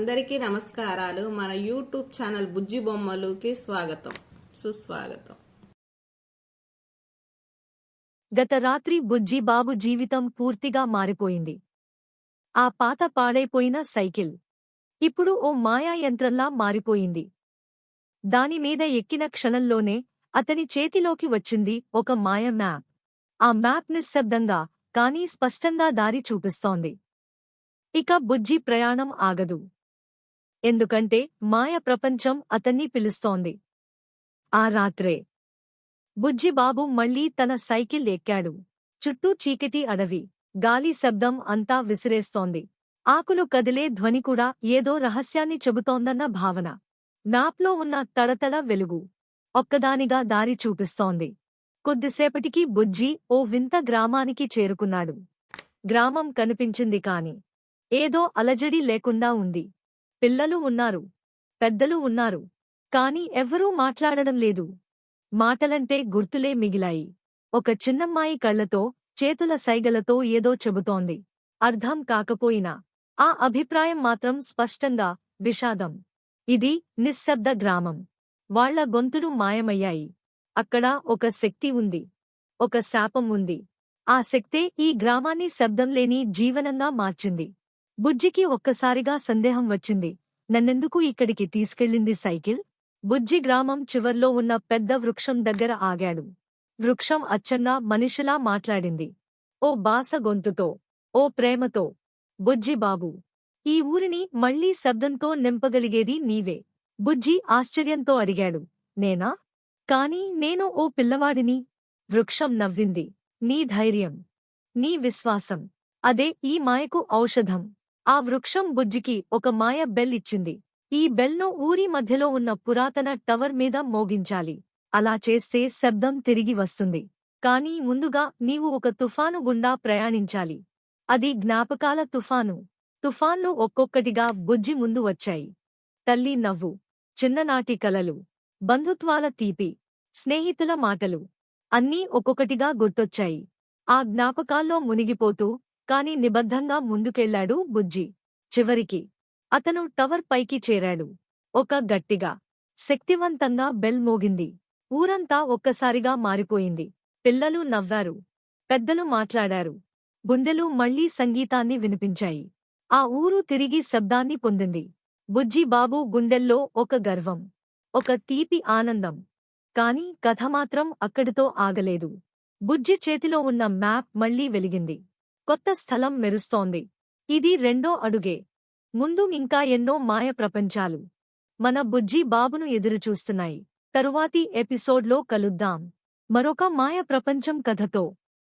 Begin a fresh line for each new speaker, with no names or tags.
అందరికీ నమస్కారాలు. మన యూట్యూబ్ ఛానల్ బుజ్జి బొమ్మలుకి స్వాగతం, సుస్వాగతం.
గత రాత్రి బుజ్జి బాబు జీవితం పూర్తిగా మారిపోయింది. ఆ పాత పాడైపోయిన సైకిల్ ఇప్పుడు ఓ మాయా యంత్రంలా మారిపోయింది. దానిమీద ఎక్కిన క్షణంలోనే అతని చేతిలోకి వచ్చింది ఒక మాయ మ్యాప్. ఆ మ్యాప్ నిశ్శబ్దంగా కానీ స్పష్టంగా దారి చూపిస్తోంది. ఇక బుజ్జి ప్రయాణం ఆగదు. ఎందుకంటే మాయ ప్రపంచం అతన్ని పిలుస్తోంది. ఆ రాత్రే బుజ్జిబాబు మళ్లీ తన సైకిల్ ఎక్కాడు. చుట్టూ చీకటి అడవి, గాలి శబ్దం అంతా విసిరేస్తోంది. ఆకులు కదిలే ధ్వని కూడా ఏదో రహస్యాన్ని చెబుతోందన్న భావన. మ్యాప్లో ఉన్న తడతడ వెలుగు ఒక్కదానిగా దారి చూపిస్తోంది. కొద్దిసేపటికి బుజ్జి ఓ వింత గ్రామానికి చేరుకున్నాడు. గ్రామం కనిపించింది కాని ఏదో అలజడి లేకుండా ఉంది. పిల్లలు ఉన్నారు, పెద్దలు ఉన్నారు, కాని ఎవ్వరూ మాట్లాడడం లేదు. మాటలంటే గుర్తులే మిగిలాయి. ఒక చిన్నమ్మాయి కళ్లతో, చేతుల సైగలతో ఏదో చెబుతోంది. అర్థం కాకపోయినా ఆ అభిప్రాయం మాత్రం స్పష్టంగా విషాదం. ఇది నిశ్శబ్ద గ్రామం. వాళ్ల గొంతులు మాయమయ్యాయి. అక్కడ ఒక శక్తి ఉంది, ఒక శాపం ఉంది. ఆ శక్తే ఈ గ్రామాన్ని శబ్దం లేని జీవనంగా మార్చింది. బుజ్జికి ఒక్కసారిగా సందేహం వచ్చింది. నన్నెందుకు ఇక్కడికి తీసుకెళ్ళింది సైకిల్? బుజ్జి గ్రామం చివర్లో ఉన్న పెద్ద వృక్షం దగ్గర ఆగాడు. వృక్షం అచ్చంగా మనిషిలా మాట్లాడింది. ఓ బాస గొంతుతో, ఓ ప్రేమతో. బుజ్జిబాబు, ఈ ఊరిని మళ్లీ శబ్దంతో నింపగలిగేది నీవే. బుజ్జి ఆశ్చర్యంతో అడిగాడు. నేనా? కాని నేను ఓ పిల్లవాడిని. వృక్షం నవ్వింది. నీ ధైర్యం, నీ విశ్వాసం, అదే ఈ మాయకు ఔషధం. ఆ వృక్షం బుజ్జికి ఒక మాయ బెల్ ఇచ్చింది. ఈ బెల్ను ఊరి మధ్యలో ఉన్న పురాతన టవర్ మీద మోగించాలి. అలా చేస్తే శబ్దం తిరిగి వస్తుంది. కానీ ముందుగా నీవు ఒక తుఫాను గుండా ప్రయాణించాలి. అది జ్ఞాపకాల తుఫాను. తుఫాన్లు ఒక్కొక్కటిగా బుజ్జి ముందు వచ్చాయి. తల్లి నవ్వు, చిన్ననాటి కలలు, బంధుత్వాల తీపి, స్నేహితుల మాటలు అన్నీ ఒక్కొక్కటిగా గుర్తొచ్చాయి. ఆ జ్ఞాపకాల్లో మునిగిపోతూ కాని నిబద్ధంగా ముందుకెళ్లాడు బుజ్జి. చివరికి అతను టవర్ పైకి చేరాడు. ఒక గట్టిగా, శక్తివంతంగా బెల్ మోగింది. ఊరంతా ఒక్కసారిగా మారిపోయింది. పిల్లలు నవ్వారు, పెద్దలు మాట్లాడారు, గుండెలు మళ్లీ సంగీతాన్ని వినిపించాయి. ఆ ఊరు తిరిగి శబ్దాన్ని పొందింది. బుజ్జి బాబు గుండెల్లో ఒక గర్వం, ఒక తీపి ఆనందం. కాని కథ మాత్రం అక్కడితో ఆగలేదు. బుజ్జి చేతిలో ఉన్న మ్యాప్ మళ్లీ వెలిగింది. కొత్త స్థలం మెరుస్తోంది. ఇది రెండో అడుగే. ముందు ఇంకా ఎన్నో మాయ ప్రపంచాలు మన బుజ్జి బాబును ఎదురుచూస్తున్నాయి. తరువాతి ఎపిసోడ్లో కలుద్దాం మరొక మాయ ప్రపంచం కథతో.